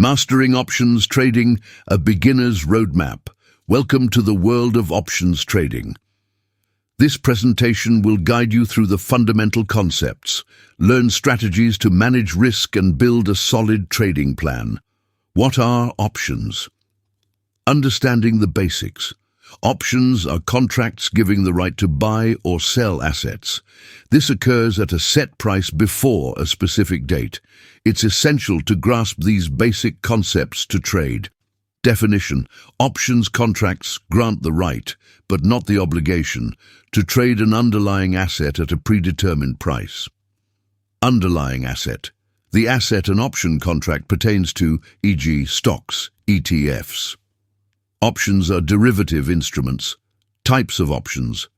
Mastering Options Trading, a beginner's roadmap. Welcome to the world of options trading. This presentation will guide you through the fundamental concepts, learn strategies to manage risk and build a solid trading plan. What are options? Understanding the basics. Options are contracts giving the right to buy or sell assets. This occurs at a set price before a specific date. It's essential to grasp these basic concepts to trade. Definition: options contracts grant the right, but not the obligation, to trade an underlying asset at a predetermined price. Underlying asset. The asset an option contract pertains to, e.g. stocks, ETFs. Options are derivative instruments. Types of options: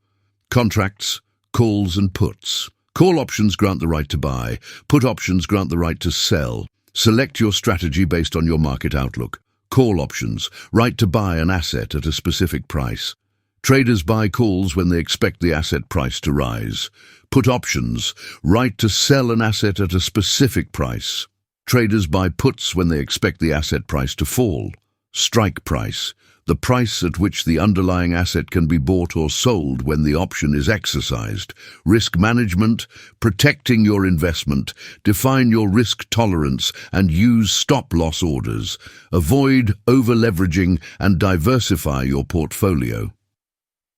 contracts, calls and puts. Call options grant the right to buy. Put options grant the right to sell. Select your strategy based on your market outlook. Call options, right to buy an asset at a specific price. Traders buy calls when they expect the asset price to rise. Put options, right to sell an asset at a specific price. Traders buy puts when they expect the asset price to fall. Strike price, the price at which the underlying asset can be bought or sold when the option is exercised. Risk management, protecting your investment. Define your risk tolerance and use stop-loss orders. Avoid over-leveraging and diversify your portfolio.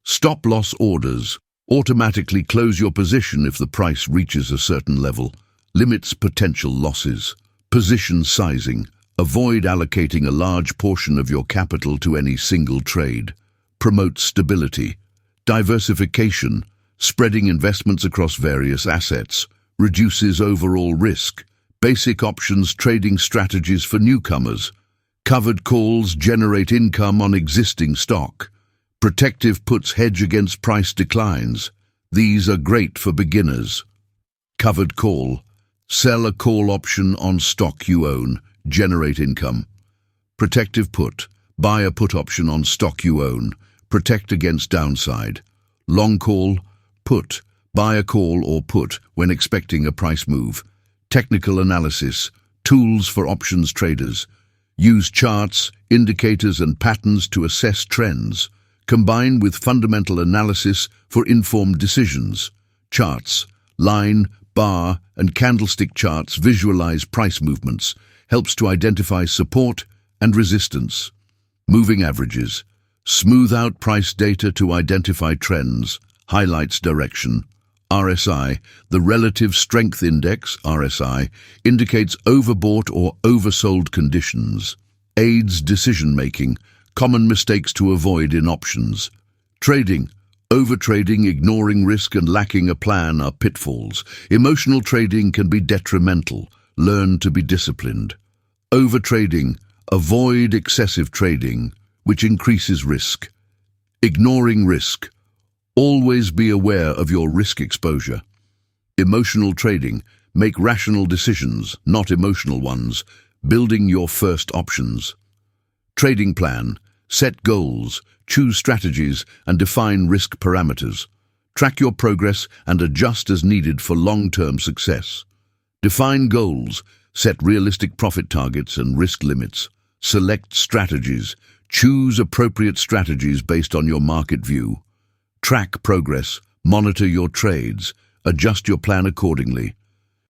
Stop-loss orders automatically close your position if the price reaches a certain level. Limits potential losses. Position sizing. Avoid allocating a large portion of your capital to any single trade. Promote stability. Diversification, spreading investments across various assets, reduces overall risk. Basic options trading strategies for newcomers. Covered calls generate income on existing stock. Protective puts hedge against price declines. These are great for beginners. Covered call. Sell a call option on stock you own. Generate income. Protective put. Buy a put option on stock you own. Protect against downside. Long call. Put. Buy a call or put when expecting a price move. Technical analysis. Tools for options traders. Use charts, indicators and patterns to assess trends. Combine with fundamental analysis for informed decisions. Charts. Line, bar and candlestick charts visualize price movements. Helps to identify support and resistance. Moving averages. Smooth out price data to identify trends. Highlights direction. RSI, the Relative Strength Index, RSI, indicates overbought or oversold conditions. Aids decision-making, common mistakes to avoid in options. Trading. Overtrading, ignoring risk and lacking a plan are pitfalls. Emotional trading can be detrimental. Learn to be disciplined. Overtrading. Avoid excessive trading, which increases risk. Ignoring risk. Always be aware of your risk exposure. Emotional trading. Make rational decisions, not emotional ones. Building your first options. Trading plan. Set goals, choose strategies, and define risk parameters. Track your progress and adjust as needed for long-term success. Define goals, set realistic profit targets and risk limits. Select strategies. Choose appropriate strategies based on your market view. Track progress, monitor your trades, adjust your plan accordingly.